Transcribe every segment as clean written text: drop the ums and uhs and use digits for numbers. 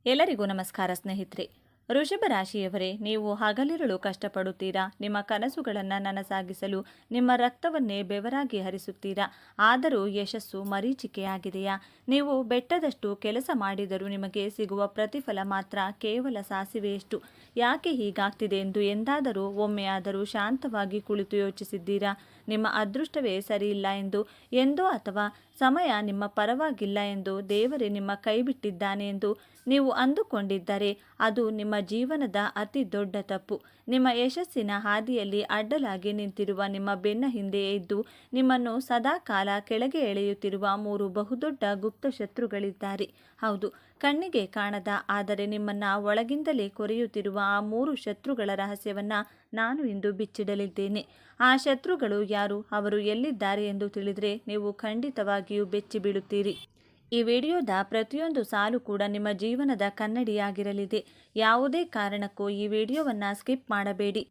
ಎಲ್ಲರಿಗೂ ನಮಸ್ಕಾರ ಸ್ನೇಹಿತರೆ. ವೃಷಭ ರಾಶಿಯವರೇ, ನೀವು ಹಗಲಿರುಳು ಕಷ್ಟಪಡುತ್ತೀರಾ. ನಿಮ್ಮ ಕನಸುಗಳನ್ನು ನನಸಾಗಿಸಲು ನಿಮ್ಮ ರಕ್ತವನ್ನೇ ಬೆವರಾಗಿ ಹರಿಸುತ್ತೀರಾ. ಆದರೂ ಯಶಸ್ಸು ಮರೀಚಿಕೆಯಾಗಿದೆಯಾ? ನೀವು ಬೆಟ್ಟದಷ್ಟು ಕೆಲಸ ಮಾಡಿದರೂ ನಿಮಗೆ ಸಿಗುವ ಪ್ರತಿಫಲ ಮಾತ್ರ ಕೇವಲ ಸಾಸಿವೆಯಷ್ಟು. ಯಾಕೆ ಹೀಗಾಗ್ತಿದೆ ಎಂದು ಎಂದಾದರೂ ಒಮ್ಮೆಯಾದರೂ ಶಾಂತವಾಗಿ ಕುಳಿತು ಯೋಚಿಸಿದ್ದೀರಾ? ನಿಮ್ಮ ಅದೃಷ್ಟವೇ ಸರಿಯಿಲ್ಲ ಎಂದೋ ಅಥವಾ ಸಮಯ ನಿಮ್ಮ ಪರವಾಗಿಲ್ಲ ಎಂದು ದೇವರೇ ನಿಮ್ಮ ಕೈ ಬಿಟ್ಟಿದ್ದಾನೆ ಎಂದು ನೀವು ಅಂದುಕೊಂಡಿದ್ದರೆ ಅದು ನಿಮ್ಮ ಜೀವನದ ಅತಿ ದೊಡ್ಡ ತಪ್ಪು. ನಿಮ್ಮ ಯಶಸ್ಸಿನ ಹಾದಿಯಲ್ಲಿ ಅಡ್ಡಲಾಗಿ ನಿಂತಿರುವ ನಿಮ್ಮ ಬೆನ್ನ ಹಿಂದೆಯೇ ಇದ್ದು ನಿಮ್ಮನ್ನು ಸದಾ ಕಾಲ ಕೆಳಗೆ ಎಳೆಯುತ್ತಿರುವ 3 ಬಹುದೊಡ್ಡ ಗುಪ್ತ ಶತ್ರುಗಳಿದ್ದಾರೆ. ಹೌದು, ಕಣ್ಣಿಗೆ ಕಾಣದ ಆದರೆ ನಿಮ್ಮನ್ನ ಒಳಗಿಂದಲೇ ಕೊರೆಯುತ್ತಿರುವ ಆ 3 ಶತ್ರುಗಳ ರಹಸ್ಯವನ್ನ ನಾನು ಇಂದು ಬಿಚ್ಚಿಡಲಿದ್ದೇನೆ. ಆ ಶತ್ರುಗಳು ಯಾರು, ಅವರು ಎಲ್ಲಿದ್ದಾರೆ ಎಂದು ತಿಳಿದರೆ ನೀವು ಖಂಡಿತವಾಗಿಯೂ ಬೆಚ್ಚಿ ಬೀಳುತ್ತೀರಿ. ಈ ವಿಡಿಯೋದ ಪ್ರತಿಯೊಂದು ಸಾಲು ಕೂಡ ನಿಮ್ಮ ಜೀವನದ ಕನ್ನಡಿಯಾಗಿರಲಿದೆ. ಯಾವುದೇ ಕಾರಣಕ್ಕೂ ಈ ವಿಡಿಯೋವನ್ನು ಸ್ಕಿಪ್ ಮಾಡಬೇಡಿ.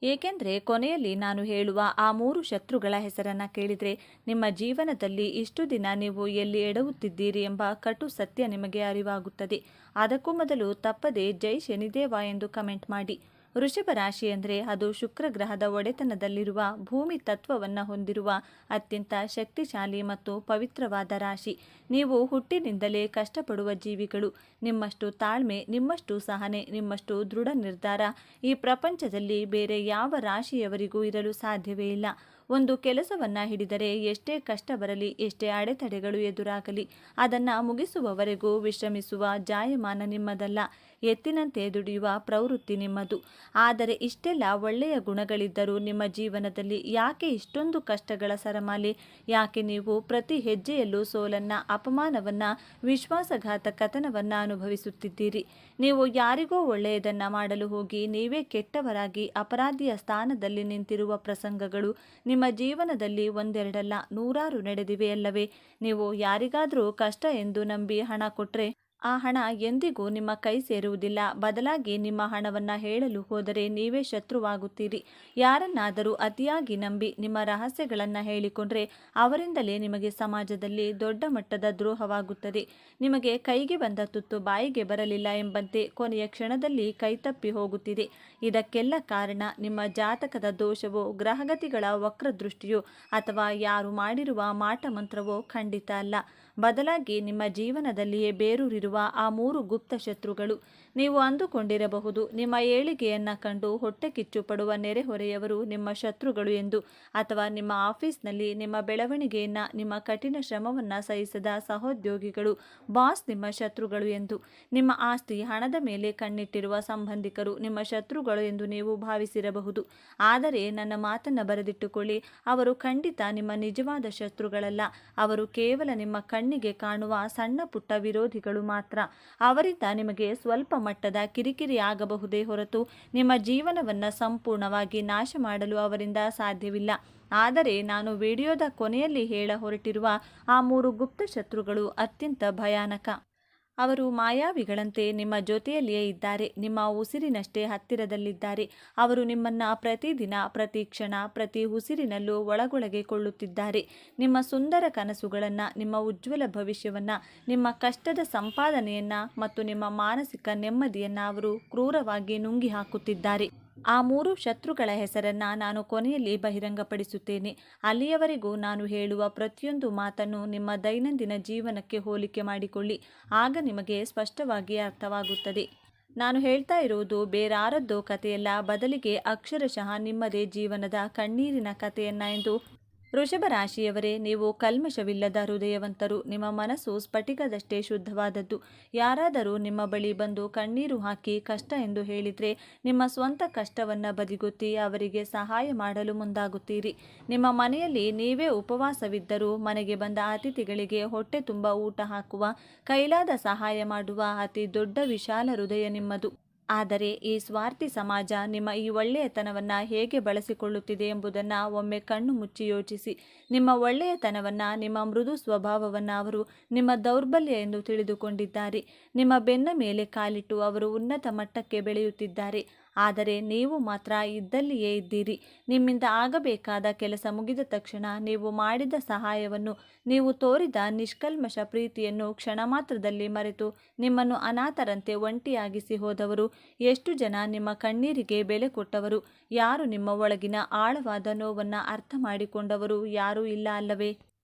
ಏಕೆಂದರೆ ಕೊನೆಯಲ್ಲಿ ನಾನು ಹೇಳುವ ಆ 3 ಶತ್ರುಗಳ ಹೆಸರನ್ನು ಕೇಳಿದರೆ ನಿಮ್ಮ ಜೀವನದಲ್ಲಿ ಇಷ್ಟು ದಿನ ನೀವು ಎಲ್ಲಿ ಎಡವುತ್ತಿದ್ದೀರಿ ಎಂಬ ಕಟು ಸತ್ಯ ನಿಮಗೆ ಅರಿವಾಗುತ್ತದೆ. ಅದಕ್ಕೂ ಮೊದಲು ತಪ್ಪದೆ ಜೈ ಶನಿದೇವ ಎಂದು ಕಮೆಂಟ್ ಮಾಡಿ. ವೃಷಭ ರಾಶಿ ಅಂದರೆ ಅದು ಶುಕ್ರ ಗ್ರಹದ ಒಡೆತನದಲ್ಲಿರುವ ಭೂಮಿ ತತ್ವವನ್ನು ಹೊಂದಿರುವ ಅತ್ಯಂತ ಶಕ್ತಿಶಾಲಿ ಮತ್ತು ಪವಿತ್ರವಾದ ರಾಶಿ. ನೀವು ಹುಟ್ಟಿನಿಂದಲೇ ಕಷ್ಟಪಡುವ ಜೀವಿಗಳು. ನಿಮ್ಮಷ್ಟು ತಾಳ್ಮೆ, ನಿಮ್ಮಷ್ಟು ಸಹನೆ, ನಿಮ್ಮಷ್ಟು ದೃಢ ನಿರ್ಧಾರ ಈ ಪ್ರಪಂಚದಲ್ಲಿ ಬೇರೆ ಯಾವ ರಾಶಿಯವರಿಗೂ ಇರಲು ಸಾಧ್ಯವೇ ಇಲ್ಲ. ಒಂದು ಕೆಲಸವನ್ನು ಹಿಡಿದರೆ ಎಷ್ಟೇ ಕಷ್ಟ ಬರಲಿ, ಎಷ್ಟೇ ಅಡೆತಡೆಗಳು ಎದುರಾಗಲಿ, ಅದನ್ನು ಮುಗಿಸುವವರೆಗೂ ವಿಶ್ರಮಿಸುವ ಜಾಯಮಾನ ನಿಮ್ಮದಲ್ಲ. ಎತ್ತಿನಂತೆ ದುಡಿಯುವ ಪ್ರವೃತ್ತಿ ನಿಮ್ಮದು. ಆದರೆ ಇಷ್ಟೆಲ್ಲ ಒಳ್ಳೆಯ ಗುಣಗಳಿದ್ದರೂ ನಿಮ್ಮ ಜೀವನದಲ್ಲಿ ಯಾಕೆ ಇಷ್ಟೊಂದು ಕಷ್ಟಗಳ ಸರಮಾಲೆ? ಯಾಕೆ ನೀವು ಪ್ರತಿ ಹೆಜ್ಜೆಯಲ್ಲೂ ಸೋಲನ್ನು, ಅಪಮಾನವನ್ನು, ವಿಶ್ವಾಸಘಾತಕತನವನ್ನು ಅನುಭವಿಸುತ್ತಿದ್ದೀರಿ? ನೀವು ಯಾರಿಗೋ ಒಳ್ಳೆಯದನ್ನು ಮಾಡಲು ಹೋಗಿ ನೀವೇ ಕೆಟ್ಟವರಾಗಿ ಅಪರಾಧಿಯ ಸ್ಥಾನದಲ್ಲಿ ನಿಂತಿರುವ ಪ್ರಸಂಗಗಳು ನಿಮ್ಮ ಜೀವನದಲ್ಲಿ ಒಂದೆರಡಲ್ಲ, ನೂರಾರು ನಡೆದಿವೆಯಲ್ಲವೇ? ನೀವು ಯಾರಿಗಾದರೂ ಕಷ್ಟ ಎಂದು ನಂಬಿ ಹಣ ಕೊಟ್ಟರೆ ಆ ಹಣ ಎಂದಿಗೂ ನಿಮ್ಮ ಕೈ ಸೇರುವುದಿಲ್ಲ. ಬದಲಾಗಿ ನಿಮ್ಮ ಹಣವನ್ನು ಹೇಳಲು ಹೋದರೆ ನೀವೇ ಶತ್ರುವಾಗುತ್ತೀರಿ. ಯಾರನ್ನಾದರೂ ಅತಿಯಾಗಿ ನಂಬಿ ನಿಮ್ಮ ರಹಸ್ಯಗಳನ್ನು ಹೇಳಿಕೊಂಡ್ರೆ ಅವರಿಂದಲೇ ನಿಮಗೆ ಸಮಾಜದಲ್ಲಿ ದೊಡ್ಡ ಮಟ್ಟದ ದ್ರೋಹವಾಗುತ್ತದೆ. ನಿಮಗೆ ಕೈಗೆ ಬಂದ ತುತ್ತು ಬಾಯಿಗೆ ಬರಲಿಲ್ಲ ಎಂಬಂತೆ ಕೊನೆಯ ಕ್ಷಣದಲ್ಲಿ ಕೈತಪ್ಪಿ ಹೋಗುತ್ತಿದೆ. ಇದಕ್ಕೆಲ್ಲ ಕಾರಣ ನಿಮ್ಮ ಜಾತಕದ ದೋಷವೋ, ಗ್ರಹಗತಿಗಳ ವಕ್ರದೃಷ್ಟಿಯೋ ಅಥವಾ ಯಾರು ಮಾಡಿರುವ ಮಾಟಮಂತ್ರವೋ ಖಂಡಿತ ಅಲ್ಲ. ಬದಲಾಗಿ ನಿಮ್ಮ ಜೀವನದಲ್ಲಿಯೇ ಬೇರೂರಿರುವ ಆ 3 ಗುಪ್ತ ಶತ್ರುಗಳು. ನೀವು ಅಂದುಕೊಂಡಿರಬಹುದು ನಿಮ್ಮ ಏಳಿಗೆಯನ್ನು ಕಂಡು ಹೊಟ್ಟೆ ಕಿಚ್ಚು ಪಡುವ ನೆರೆಹೊರೆಯವರು ನಿಮ್ಮ ಶತ್ರುಗಳು ಎಂದು, ಅಥವಾ ನಿಮ್ಮ ಆಫೀಸ್ನಲ್ಲಿ ನಿಮ್ಮ ಬೆಳವಣಿಗೆಯನ್ನು, ನಿಮ್ಮ ಕಠಿಣ ಶ್ರಮವನ್ನು ಸಹಿಸದ ಸಹೋದ್ಯೋಗಿಗಳು, ಬಾಸ್ ನಿಮ್ಮ ಶತ್ರುಗಳು ಎಂದು. ನಿಮ್ಮ ಆಸ್ತಿ, ಹಣದ ಮೇಲೆ ಕಣ್ಣಿಟ್ಟಿರುವ ಸಂಬಂಧಿಕರು ನಿಮ್ಮ ಶತ್ರುಗಳು ಎಂದು ನೀವು ಭಾವಿಸಿರಬಹುದು. ಆದರೆ ನನ್ನ ಮಾತನ್ನು ಬರೆದಿಟ್ಟುಕೊಳ್ಳಿ, ಅವರು ಖಂಡಿತ ನಿಮ್ಮ ನಿಜವಾದ ಶತ್ರುಗಳಲ್ಲ. ಅವರು ಕೇವಲ ನಿಮ್ಮ ಕಣ್ಣಿಗೆ ಕಾಣುವ ಸಣ್ಣ ಪುಟ್ಟ ವಿರೋಧಿಗಳು ಮಾತ್ರ. ಅವರಿಂದ ನಿಮಗೆ ಸ್ವಲ್ಪ ಮಟ್ಟದ ಕಿರಿಕಿರಿ ಆಗಬಹುದೇ ಹೊರತು ನಿಮ್ಮ ಜೀವನವನ್ನು ಸಂಪೂರ್ಣವಾಗಿ ನಾಶ ಮಾಡಲು ಅವರಿಂದ ಸಾಧ್ಯವಿಲ್ಲ. ಆದರೆ ನಾನು ವಿಡಿಯೋದ ಕೊನೆಯಲ್ಲಿ ಹೇಳ ಹೊರಟಿರುವ ಆ 3 ಗುಪ್ತ ಶತ್ರುಗಳು ಅತ್ಯಂತ ಭಯಾನಕ. ಅವರು ಮಾಯಾವಿಗಳಂತೆ ನಿಮ್ಮ ಜೊತೆಯಲ್ಲಿಯೇ ಇದ್ದಾರೆ, ನಿಮ್ಮ ಉಸಿರಿನಷ್ಟೇ ಹತ್ತಿರದಲ್ಲಿದ್ದಾರೆ. ಅವರು ನಿಮ್ಮನ್ನು ಪ್ರತಿದಿನ, ಪ್ರತಿ ಕ್ಷಣ, ಪ್ರತಿ ಉಸಿರಿನಲ್ಲೂ ಒಳಗೊಳಗೆ ಕೊಳ್ಳುತ್ತಿದ್ದಾರೆ. ನಿಮ್ಮ ಸುಂದರ ಕನಸುಗಳನ್ನು, ನಿಮ್ಮ ಉಜ್ವಲ ಭವಿಷ್ಯವನ್ನು, ನಿಮ್ಮ ಕಷ್ಟದ ಸಂಪಾದನೆಯನ್ನು ಮತ್ತು ನಿಮ್ಮ ಮಾನಸಿಕ ನೆಮ್ಮದಿಯನ್ನು ಅವರು ಕ್ರೂರವಾಗಿ ನುಂಗಿ ಹಾಕುತ್ತಿದ್ದಾರೆ. ಆ 3 ಶತ್ರುಗಳ ಹೆಸರನ್ನು ನಾನು ಕೊನೆಯಲ್ಲಿ ಬಹಿರಂಗಪಡಿಸುತ್ತೇನೆ. ಅಲ್ಲಿಯವರೆಗೂ ನಾನು ಹೇಳುವ ಪ್ರತಿಯೊಂದು ಮಾತನ್ನು ನಿಮ್ಮ ದೈನಂದಿನ ಜೀವನಕ್ಕೆ ಹೋಲಿಕೆ ಮಾಡಿಕೊಳ್ಳಿ. ಆಗ ನಿಮಗೆ ಸ್ಪಷ್ಟವಾಗಿ ಅರ್ಥವಾಗುತ್ತದೆ. ನಾನು ಹೇಳ್ತಾ ಇರುವುದು ಬೇರಾರದ್ದೋ ಕಥೆಯಲ್ಲ, ಬದಲಿಗೆ ಅಕ್ಷರಶಃ ನಿಮ್ಮದೇ ಜೀವನದ ಕಣ್ಣೀರಿನ ಕಥೆಯನ್ನ ಎಂದು. ವೃಷಭ ರಾಶಿಯವರೇ, ನೀವು ಕಲ್ಮಶವಿಲ್ಲದ ಹೃದಯವಂತರು. ನಿಮ್ಮ ಮನಸ್ಸು ಸ್ಫಟಿಕದಷ್ಟೇ ಶುದ್ಧವಾದದ್ದು. ಯಾರಾದರೂ ನಿಮ್ಮ ಬಳಿ ಬಂದು ಕಣ್ಣೀರು ಹಾಕಿ ಕಷ್ಟ ಎಂದು ಹೇಳಿದರೆ ನಿಮ್ಮ ಸ್ವಂತ ಕಷ್ಟವನ್ನು ಬದಿಗೊತ್ತಿ ಅವರಿಗೆ ಸಹಾಯ ಮಾಡಲು ಮುಂದಾಗುತ್ತೀರಿ. ನಿಮ್ಮ ಮನೆಯಲ್ಲಿ ನೀವೇ ಉಪವಾಸವಿದ್ದರೂ ಮನೆಗೆ ಬಂದ ಅತಿಥಿಗಳಿಗೆ ಹೊಟ್ಟೆ ತುಂಬ ಊಟ ಹಾಕುವ, ಕೈಲಾದ ಸಹಾಯ ಮಾಡುವ ಅತಿ ದೊಡ್ಡ ವಿಶಾಲ ಹೃದಯ ನಿಮ್ಮದು. ಆದರೆ ಈ ಸ್ವಾರ್ಥಿ ಸಮಾಜ ನಿಮ್ಮ ಈ ಒಳ್ಳೆಯತನವನ್ನು ಹೇಗೆ ಬಳಸಿಕೊಳ್ಳುತ್ತಿದೆ ಎಂಬುದನ್ನು ಒಮ್ಮೆ ಕಣ್ಣು ಮುಚ್ಚಿ ಯೋಚಿಸಿ. ನಿಮ್ಮ ಒಳ್ಳೆಯತನವನ್ನು, ನಿಮ್ಮ ಮೃದು ಸ್ವಭಾವವನ್ನು ಅವರು ನಿಮ್ಮ ದೌರ್ಬಲ್ಯ ಎಂದು ತಿಳಿದುಕೊಂಡಿದ್ದಾರೆ. ನಿಮ್ಮ ಬೆನ್ನ ಮೇಲೆ ಕಾಲಿಟ್ಟು ಅವರು ಉನ್ನತ ಮಟ್ಟಕ್ಕೆ ಬೆಳೆಯುತ್ತಿದ್ದಾರೆ. ಆದರೆ ನೀವು ಮಾತ್ರ ಇದ್ದಲ್ಲಿಯೇ ಇದ್ದೀರಿ. ನಿಮ್ಮಿಂದ ಆಗಬೇಕಾದ ಕೆಲಸ ಮುಗಿದ ತಕ್ಷಣ ನೀವು ಮಾಡಿದ ಸಹಾಯವನ್ನು, ನೀವು ತೋರಿದ ನಿಷ್ಕಲ್ಮಶ ಪ್ರೀತಿಯನ್ನು ಕ್ಷಣ ಮಾತ್ರದಲ್ಲಿ ಮರೆತು ನಿಮ್ಮನ್ನು ಅನಾಥರಂತೆ ಒಂಟಿಯಾಗಿಸಿ ಹೋದವರು ಎಷ್ಟು ಜನ? ನಿಮ್ಮ ಕಣ್ಣೀರಿಗೆ ಬೆಲೆ ಕೊಟ್ಟವರು ಯಾರು? ನಿಮ್ಮ ಒಳಗಿನ ಆಳವಾದ ನೋವನ್ನು ಅರ್ಥ ಮಾಡಿಕೊಂಡವರು ಯಾರೂ ಇಲ್ಲ ಅಲ್ಲವೇ?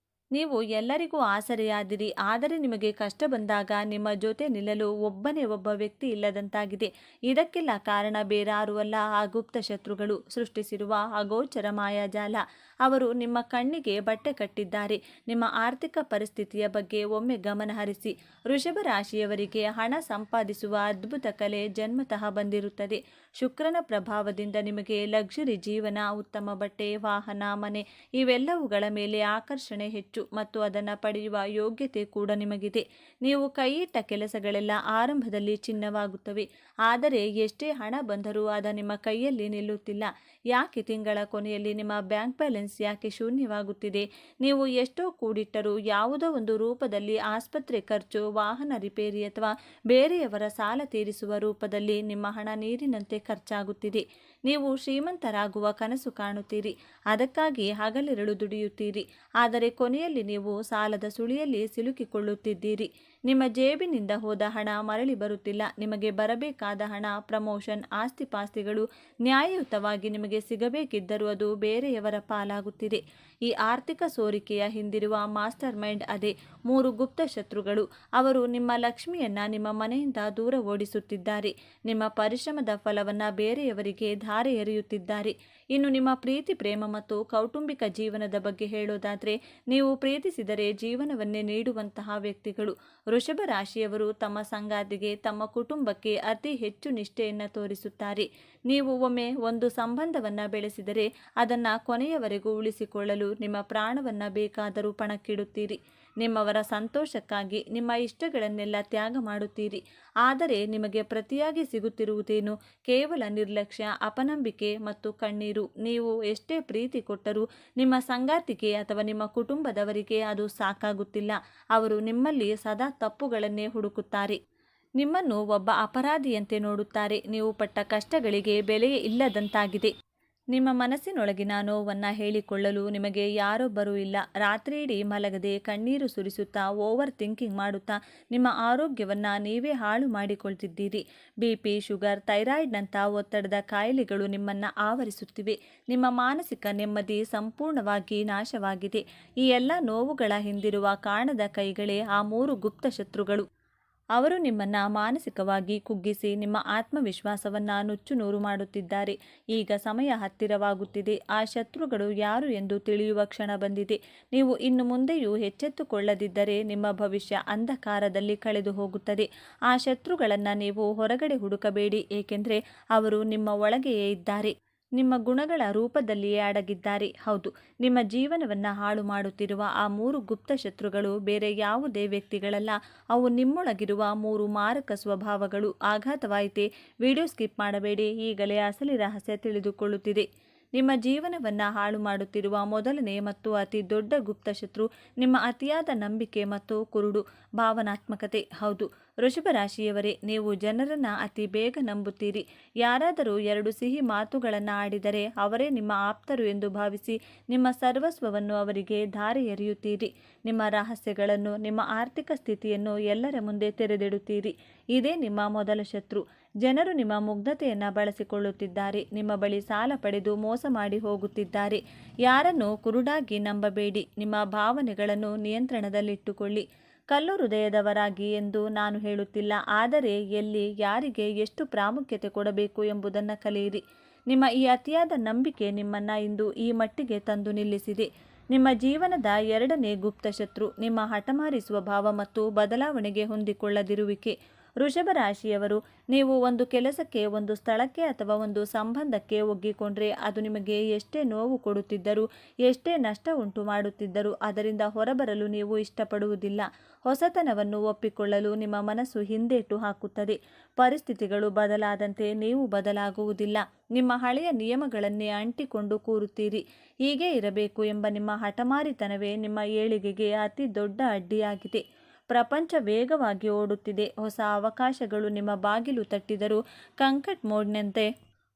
ನೀವು ಎಲ್ಲರಿಗೂ ಆಸರೆಯಾದಿರಿ, ಆದರೆ ನಿಮಗೆ ಕಷ್ಟ ಬಂದಾಗ ನಿಮ್ಮ ಜೊತೆ ನಿಲ್ಲಲು ಒಬ್ಬನೇ ಒಬ್ಬ ವ್ಯಕ್ತಿ ಇಲ್ಲದಂತಾಗಿದೆ. ಇದಕ್ಕೆಲ್ಲ ಕಾರಣ ಬೇರಾರೂ ಅಲ್ಲ, ಆ ಗುಪ್ತ ಶತ್ರುಗಳು ಸೃಷ್ಟಿಸಿರುವ ಅಗೋಚರ ಮಾಯಾಜಾಲ. ಅವರು ನಿಮ್ಮ ಕಣ್ಣಿಗೆ ಬಟ್ಟೆ ಕಟ್ಟಿದ್ದಾರೆ. ನಿಮ್ಮ ಆರ್ಥಿಕ ಪರಿಸ್ಥಿತಿಯ ಬಗ್ಗೆ ಒಮ್ಮೆ ಗಮನ ಹರಿಸಿ. ವೃಷಭ ರಾಶಿಯವರಿಗೆ ಹಣ ಸಂಪಾದಿಸುವ ಅದ್ಭುತ ಕಲೆ ಜನ್ಮತಃ ಬಂದಿರುತ್ತದೆ. ಶುಕ್ರನ ಪ್ರಭಾವದಿಂದ ನಿಮಗೆ ಲಕ್ಸುರಿ ಜೀವನ, ಉತ್ತಮ ಬಟ್ಟೆ, ವಾಹನ, ಮನೆ ಇವೆಲ್ಲವುಗಳ ಮೇಲೆ ಆಕರ್ಷಣೆ ಹೆಚ್ಚು ಮತ್ತು ಅದನ್ನು ಪಡೆಯುವ ಯೋಗ್ಯತೆ ಕೂಡ ನಿಮಗಿದೆ. ನೀವು ಕೈಯಿಟ್ಟ ಕೆಲಸಗಳೆಲ್ಲ ಆರಂಭದಲ್ಲಿ ಚಿನ್ನವಾಗುತ್ತವೆ, ಆದರೆ ಎಷ್ಟೇ ಹಣ ಬಂದರೂ ಅದು ನಿಮ್ಮ ಕೈಯಲ್ಲಿ ನಿಲ್ಲುತ್ತಿಲ್ಲ. ಯಾಕೆ? ತಿಂಗಳ ಕೊನೆಯಲ್ಲಿ ನಿಮ್ಮ ಬ್ಯಾಂಕ್ ಬ್ಯಾಲೆನ್ಸ್ ಯಾಕೆ ಶೂನ್ಯವಾಗುತ್ತಿದೆ? ನೀವು ಎಷ್ಟೋ ಕೂಡಿಟ್ಟರೂ ಯಾವುದೋ ಒಂದು ರೂಪದಲ್ಲಿ ಆಸ್ಪತ್ರೆ ಖರ್ಚು, ವಾಹನ ರಿಪೇರಿ ಅಥವಾ ಬೇರೆಯವರ ಸಾಲ ತೀರಿಸುವ ರೂಪದಲ್ಲಿ ನಿಮ್ಮ ಹಣ ನೀರಿನಂತೆ ಖರ್ಚಾಗುತ್ತಿದೆ. ನೀವು ಶ್ರೀಮಂತರಾಗುವ ಕನಸು ಕಾಣುತ್ತೀರಿ, ಅದಕ್ಕಾಗಿ ಹಗಲಿರುಳು ದುಡಿಯುತ್ತೀರಿ, ಆದರೆ ಕೊನೆಯಲ್ಲಿ ನೀವು ಸಾಲದ ಸುಳಿಯಲ್ಲಿ ಸಿಲುಕಿಕೊಳ್ಳುತ್ತಿದ್ದೀರಿ. ನಿಮ್ಮ ಜೇಬಿನಿಂದ ಹೋದ ಹಣ ಮರಳಿ ಬರುತ್ತಿಲ್ಲ. ನಿಮಗೆ ಬರಬೇಕಾದ ಹಣ, ಪ್ರಮೋಷನ್, ಆಸ್ತಿಪಾಸ್ತಿಗಳು ನ್ಯಾಯಯುತವಾಗಿ ನಿಮಗೆ ಸಿಗಬೇಕಿದ್ದರೂ ಅದು ಬೇರೆಯವರ ಪಾಲಾಗುತ್ತಿದೆ. ಈ ಆರ್ಥಿಕ ಸೋರಿಕೆಯ ಹಿಂದಿರುವ ಮಾಸ್ಟರ್ ಮೈಂಡ್ ಅದೇ 3 ಗುಪ್ತ ಶತ್ರುಗಳು. ಅವರು ನಿಮ್ಮ ಲಕ್ಷ್ಮಿಯನ್ನ ನಿಮ್ಮ ಮನೆಯಿಂದ ದೂರ ಓಡಿಸುತ್ತಿದ್ದಾರೆ. ನಿಮ್ಮ ಪರಿಶ್ರಮದ ಫಲವನ್ನು ಬೇರೆಯವರಿಗೆ ಧಾರೆ ಎರೆಯುತ್ತಿದ್ದಾರೆ. ಇನ್ನು ನಿಮ್ಮ ಪ್ರೀತಿ, ಪ್ರೇಮ ಮತ್ತು ಕೌಟುಂಬಿಕ ಜೀವನದ ಬಗ್ಗೆ ಹೇಳೋದಾದರೆ, ನೀವು ಪ್ರೀತಿಸಿದರೆ ಜೀವನವನ್ನೇ ನೀಡುವಂತಹ ವ್ಯಕ್ತಿಗಳು. ವೃಷಭ ರಾಶಿಯವರು ತಮ್ಮ ಸಂಗಾತಿಗೆ, ತಮ್ಮ ಕುಟುಂಬಕ್ಕೆ ಅತಿ ಹೆಚ್ಚು ನಿಷ್ಠೆಯನ್ನು ತೋರಿಸುತ್ತಾರೆ. ನೀವು ಒಮ್ಮೆ ಒಂದು ಸಂಬಂಧವನ್ನು ಬೆಳೆಸಿದರೆ ಅದನ್ನು ಕೊನೆಯವರೆಗೂ ಉಳಿಸಿಕೊಳ್ಳಲು ನಿಮ್ಮ ಪ್ರಾಣವನ್ನು ಬೇಕಾದರೂ ಪಣಕ್ಕಿಡುತ್ತೀರಿ. ನಿಮ್ಮವರ ಸಂತೋಷಕ್ಕಾಗಿ ನಿಮ್ಮ ಇಷ್ಟಗಳನ್ನೆಲ್ಲ ತ್ಯಾಗ ಮಾಡುತ್ತೀರಿ. ಆದರೆ ನಿಮಗೆ ಪ್ರತಿಯಾಗಿ ಸಿಗುತ್ತಿರುವುದೇನು? ಕೇವಲ ನಿರ್ಲಕ್ಷ್ಯ, ಅಪನಂಬಿಕೆ ಮತ್ತು ಕಣ್ಣೀರು. ನೀವು ಎಷ್ಟೇ ಪ್ರೀತಿ ಕೊಟ್ಟರೂ ನಿಮ್ಮ ಸಂಗಾತಿಗೆ ಅಥವಾ ನಿಮ್ಮ ಕುಟುಂಬದವರಿಗೆ ಅದು ಸಾಕಾಗುತ್ತಿಲ್ಲ. ಅವರು ನಿಮ್ಮಲ್ಲಿ ಸದಾ ತಪ್ಪುಗಳನ್ನೇ ಹುಡುಕುತ್ತಾರೆ. ನಿಮ್ಮನ್ನು ಒಬ್ಬ ಅಪರಾಧಿಯಂತೆ ನೋಡುತ್ತಾರೆ. ನೀವು ಪಟ್ಟ ಕಷ್ಟಗಳಿಗೆ ಬೆಲೆಯೇ ಇಲ್ಲದಂತಾಗಿದೆ. ನಿಮ್ಮ ಮನಸ್ಸಿನೊಳಗಿನ ನೋವನ್ನು ಹೇಳಿಕೊಳ್ಳಲು ನಿಮಗೆ ಯಾರೊಬ್ಬರೂ ಇಲ್ಲ. ರಾತ್ರಿಯಿಡೀ ಮಲಗದೆ ಕಣ್ಣೀರು ಸುರಿಸುತ್ತಾ, ಓವರ್ ಥಿಂಕಿಂಗ್ ಮಾಡುತ್ತಾ ನಿಮ್ಮ ಆರೋಗ್ಯವನ್ನು ನೀವೇ ಹಾಳು ಮಾಡಿಕೊಳ್ತಿದ್ದೀರಿ. BP, ಶುಗರ್, ಥೈರಾಯ್ಡ್ನಂಥ ಒತ್ತಡದ ಕಾಯಿಲೆಗಳು ನಿಮ್ಮನ್ನು ಆವರಿಸುತ್ತಿವೆ. ನಿಮ್ಮ ಮಾನಸಿಕ ನೆಮ್ಮದಿ ಸಂಪೂರ್ಣವಾಗಿ ನಾಶವಾಗಿದೆ. ಈ ಎಲ್ಲ ನೋವುಗಳ ಹಿಂದಿರುವ ಕಾಣದ ಕೈಗಳೇ ಆ 3 ಗುಪ್ತ ಶತ್ರುಗಳು. ಅವರು ನಿಮ್ಮನ್ನು ಮಾನಸಿಕವಾಗಿ ಕುಗ್ಗಿಸಿ ನಿಮ್ಮ ಆತ್ಮವಿಶ್ವಾಸವನ್ನು ನುಚ್ಚುನೂರು ಮಾಡುತ್ತಿದ್ದಾರೆ. ಈಗ ಸಮಯ ಹತ್ತಿರವಾಗುತ್ತಿದೆ. ಆ ಶತ್ರುಗಳು ಯಾರು ಎಂದು ತಿಳಿಯುವ ಕ್ಷಣ ಬಂದಿದೆ. ನೀವು ಇನ್ನು ಮುಂದೆಯೂ ಎಚ್ಚೆತ್ತುಕೊಳ್ಳದಿದ್ದರೆ ನಿಮ್ಮ ಭವಿಷ್ಯ ಅಂಧಕಾರದಲ್ಲಿ ಕಳೆದು ಹೋಗುತ್ತದೆ. ಆ ಶತ್ರುಗಳನ್ನು ನೀವು ಹೊರಗಡೆ ಹುಡುಕಬೇಡಿ, ಏಕೆಂದರೆ ಅವರು ನಿಮ್ಮ ಒಳಗೆಯೇ ಇದ್ದಾರೆ. ನಿಮ್ಮ ಗುಣಗಳ ರೂಪದಲ್ಲಿಯೇ ಅಡಗಿದ್ದಾರೆ. ಹೌದು, ನಿಮ್ಮ ಜೀವನವನ್ನು ಹಾಳು ಮಾಡುತ್ತಿರುವ ಆ 3 ಗುಪ್ತ ಶತ್ರುಗಳು ಬೇರೆ ಯಾವುದೇ ವ್ಯಕ್ತಿಗಳಲ್ಲ. ಅವು ನಿಮ್ಮೊಳಗಿರುವ 3 ಮಾರಕ ಸ್ವಭಾವಗಳು. ಆಘಾತವಾಯಿತೆ? ವಿಡಿಯೋ ಸ್ಕಿಪ್ ಮಾಡಬೇಡಿ, ಈಗಲೇ ಅಸಲಿ ರಹಸ್ಯ ತಿಳಿದುಕೊಳ್ಳುತ್ತಿದೆ. ನಿಮ್ಮ ಜೀವನವನ್ನು ಹಾಳು ಮಾಡುತ್ತಿರುವ ಮೊದಲನೇ ಮತ್ತು ಅತಿ ದೊಡ್ಡ ಗುಪ್ತ ಶತ್ರು ನಿಮ್ಮ ಅತಿಯಾದ ನಂಬಿಕೆ ಮತ್ತು ಕುರುಡು ಭಾವನಾತ್ಮಕತೆ. ಹೌದು, ವೃಷಭ ರಾಶಿಯವರೇ, ನೀವು ಜನರನ್ನು ಅತಿ ಬೇಗ ನಂಬುತ್ತೀರಿ. ಯಾರಾದರೂ 2 ಸಿಹಿ ಮಾತುಗಳನ್ನು ಆಡಿದರೆ ಅವರೇ ನಿಮ್ಮ ಆಪ್ತರು ಎಂದು ಭಾವಿಸಿ ನಿಮ್ಮ ಸರ್ವಸ್ವವನ್ನು ಅವರಿಗೆ ಧಾರೆ ಎರೆಯುತ್ತೀರಿ. ನಿಮ್ಮ ರಹಸ್ಯಗಳನ್ನು, ನಿಮ್ಮ ಆರ್ಥಿಕ ಸ್ಥಿತಿಯನ್ನು ಎಲ್ಲರ ಮುಂದೆ ತೆರೆದಿಡುತ್ತೀರಿ. ಇದೇ ನಿಮ್ಮ ಮೊದಲ ಶತ್ರು. ಜನರು ನಿಮ್ಮ ಮುಗ್ಧತೆಯನ್ನು ಬಳಸಿಕೊಳ್ಳುತ್ತಿದ್ದಾರೆ. ನಿಮ್ಮ ಬಳಿ ಸಾಲ ಪಡೆದು ಮೋಸ ಮಾಡಿ ಹೋಗುತ್ತಿದ್ದಾರೆ. ಯಾರನ್ನು ಕುರುಡಾಗಿ ನಂಬಬೇಡಿ. ನಿಮ್ಮ ಭಾವನೆಗಳನ್ನು ನಿಯಂತ್ರಣದಲ್ಲಿಟ್ಟುಕೊಳ್ಳಿ. ಕಲ್ಲು ಹೃದಯದವರಾಗಿ ಎಂದು ನಾನು ಹೇಳುತ್ತಿಲ್ಲ, ಆದರೆ ಎಲ್ಲಿ, ಯಾರಿಗೆ ಎಷ್ಟು ಪ್ರಾಮುಖ್ಯತೆ ಕೊಡಬೇಕು ಎಂಬುದನ್ನು ಕಲಿಯಿರಿ. ನಿಮ್ಮ ಈ ಅತಿಯಾದ ನಂಬಿಕೆ ನಿಮ್ಮನ್ನು ಇಂದು ಈ ಮಟ್ಟಿಗೆ ತಂದು ನಿಲ್ಲಿಸಿದೆ. ನಿಮ್ಮ ಜೀವನದ 2ನೇ ಗುಪ್ತ ಶತ್ರು ನಿಮ್ಮ ಹಠಮಾರಿ ಸ್ವಭಾವ ಮತ್ತು ಬದಲಾವಣೆಗೆ ಹೊಂದಿಕೊಳ್ಳದಿರುವಿಕೆ. ವೃಷಭ ರಾಶಿಯವರು, ನೀವು ಒಂದು ಕೆಲಸಕ್ಕೆ, ಒಂದು ಸ್ಥಳಕ್ಕೆ ಅಥವಾ ಒಂದು ಸಂಬಂಧಕ್ಕೆ ಒಗ್ಗಿಕೊಂಡ್ರೆ ಅದು ನಿಮಗೆ ಎಷ್ಟೇ ನೋವು ಕೊಡುತ್ತಿದ್ದರೂ, ಎಷ್ಟೇ ನಷ್ಟ ಉಂಟು ಮಾಡುತ್ತಿದ್ದರೂ ಅದರಿಂದ ಹೊರಬರಲು ನೀವು ಇಷ್ಟಪಡುವುದಿಲ್ಲ. ಹೊಸತನವನ್ನು ಒಪ್ಪಿಕೊಳ್ಳಲು ನಿಮ್ಮ ಮನಸ್ಸು ಹಿಂದೇಟು ಹಾಕುತ್ತದೆ. ಪರಿಸ್ಥಿತಿಗಳು ಬದಲಾದಂತೆ ನೀವು ಬದಲಾಗುವುದಿಲ್ಲ. ನಿಮ್ಮ ಹಳೆಯ ನಿಯಮಗಳನ್ನೇ ಅಂಟಿಕೊಂಡು ಕೂರುತ್ತೀರಿ. ಹೀಗೆ ಇರಬೇಕು ಎಂಬ ನಿಮ್ಮ ಹಠಮಾರಿತನವೇ ನಿಮ್ಮ ಏಳಿಗೆಗೆ ಅತಿ ದೊಡ್ಡ ಅಡ್ಡಿಯಾಗಿದೆ. ಪ್ರಪಂಚ ವೇಗವಾಗಿ ಓಡುತ್ತಿದೆ. ಹೊಸ ಅವಕಾಶಗಳು ನಿಮ್ಮ ಬಾಗಿಲು ತಟ್ಟಿದರೂ ಕಂಕಟ್ ಮೋಡ್ನಂತೆ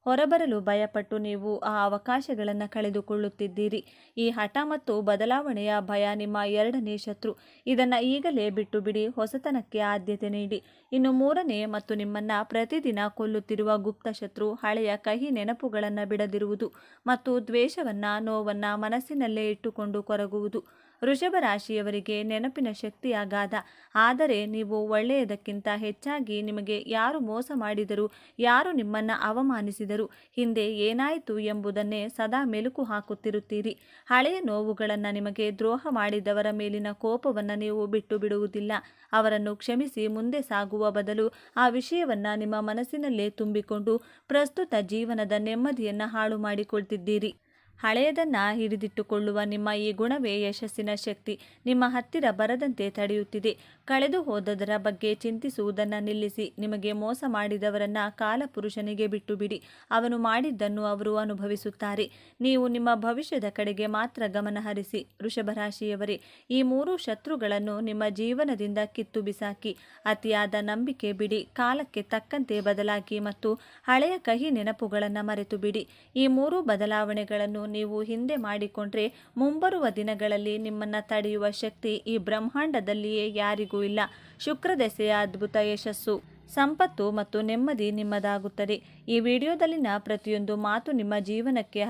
ಹೊರಬರಲು ಭಯಪಟ್ಟು ನೀವು ಆ ಅವಕಾಶಗಳನ್ನು ಕಳೆದುಕೊಳ್ಳುತ್ತಿದ್ದೀರಿ. ಈ ಹಠ ಮತ್ತು ಬದಲಾವಣೆಯ ಭಯ ನಿಮ್ಮ ಎರಡನೇ ಶತ್ರು. ಇದನ್ನು ಈಗಲೇ ಬಿಟ್ಟು ಬಿಡಿ. ಹೊಸತನಕ್ಕೆ ಆದ್ಯತೆ ನೀಡಿ. ಇನ್ನು ಮೂರನೇ ಮತ್ತು ನಿಮ್ಮನ್ನು ಪ್ರತಿದಿನ ಕೊಲ್ಲುತ್ತಿರುವ ಗುಪ್ತ ಶತ್ರು ಹಳೆಯ ಕಹಿ ನೆನಪುಗಳನ್ನು ಬಿಡದಿರುವುದು ಮತ್ತು ದ್ವೇಷವನ್ನು ನೋವನ್ನು ಮನಸ್ಸಿನಲ್ಲೇ ಇಟ್ಟುಕೊಂಡು ಕೊರಗುವುದು. ವೃಷಭ ರಾಶಿಯವರಿಗೆ ನೆನಪಿನ ಶಕ್ತಿ ಅಗಾಧ. ಆದರೆ ನೀವು ಒಳ್ಳೆಯದಕ್ಕಿಂತ ಹೆಚ್ಚಾಗಿ ನಿಮಗೆ ಯಾರು ಮೋಸ ಮಾಡಿದರು, ಯಾರು ನಿಮ್ಮನ್ನು ಅವಮಾನಿಸಿದರು, ಹಿಂದೆ ಏನಾಯಿತು ಎಂಬುದನ್ನೇ ಸದಾ ಮೆಲುಕು ಹಾಕುತ್ತಿರುತ್ತೀರಿ. ಹಳೆಯ ನೋವುಗಳನ್ನು, ನಿಮಗೆ ದ್ರೋಹ ಮಾಡಿದವರ ಮೇಲಿನ ಕೋಪವನ್ನು ನೀವು ಬಿಟ್ಟು ಬಿಡುವುದಿಲ್ಲ. ಅವರನ್ನು ಕ್ಷಮಿಸಿ ಮುಂದೆ ಸಾಗುವ ಬದಲು ಆ ವಿಷಯವನ್ನು ನಿಮ್ಮ ಮನಸ್ಸಿನಲ್ಲೇ ತುಂಬಿಕೊಂಡು ಪ್ರಸ್ತುತ ಜೀವನದ ನೆಮ್ಮದಿಯನ್ನು ಹಾಳು ಮಾಡಿಕೊಳ್ತಿದ್ದೀರಿ. ಹಳೆಯದನ್ನು ಹಿಡಿದಿಟ್ಟುಕೊಳ್ಳುವ ನಿಮ್ಮ ಈ ಗುಣವೇ ಯಶಸ್ಸಿನ ಶಕ್ತಿ ನಿಮ್ಮ ಹತ್ತಿರ ಬರದಂತೆ ತಡೆಯುತ್ತಿದೆ. ಕಳೆದು ಹೋದದರ ಬಗ್ಗೆ ಚಿಂತಿಸುವುದನ್ನು ನಿಲ್ಲಿಸಿ. ನಿಮಗೆ ಮೋಸ ಮಾಡಿದವರನ್ನ ಕಾಲಪುರುಷನಿಗೆ ಬಿಟ್ಟು ಬಿಡಿ. ಅವನು ಮಾಡಿದ್ದನ್ನು ಅವರು ಅನುಭವಿಸುತ್ತಾರೆ. ನೀವು ನಿಮ್ಮ ಭವಿಷ್ಯದ ಕಡೆಗೆ ಮಾತ್ರ ಗಮನ ಹರಿಸಿ. ವೃಷಭ ರಾಶಿಯವರೇ, ಈ ಮೂರು ಶತ್ರುಗಳನ್ನು ನಿಮ್ಮ ಜೀವನದಿಂದ ಕಿತ್ತು ಬಿಸಾಕಿ. ಅತಿಯಾದ ನಂಬಿಕೆ ಬಿಡಿ. ಕಾಲಕ್ಕೆ ತಕ್ಕಂತೆ ಬದಲಾಗಿ ಮತ್ತು ಹಳೆಯ ಕಹಿ ನೆನಪುಗಳನ್ನು ಮರೆತು ಬಿಡಿ. ಈ ಮೂರು ಬದಲಾವಣೆಗಳನ್ನು ನೀವು ಹಿಂದೆ ಮಾಡಿಕೊಂಡ್ರೆ ಮುಂಬರುವ ದಿನಗಳಲ್ಲಿ ನಿಮ್ಮನ್ನು ತಡೆಯುವ ಶಕ್ತಿ ಈ ಬ್ರಹ್ಮಾಂಡದಲ್ಲಿಯೇ ಯಾರಿಗೂ ಇಲ್ಲ. ಶುಕ್ರ ದೆಸೆಯ ಅದ್ಭುತ ಯಶಸ್ಸು, ಸಂಪತ್ತು ಮತ್ತು ನೆಮ್ಮದಿ ನಿಮ್ಮದಾಗುತ್ತದೆ. ಈ ವಿಡಿಯೋದಲ್ಲಿನ ಪ್ರತಿಯೊಂದು ಮಾತು ನಿಮ್ಮ ಜೀವನಕ್ಕೆ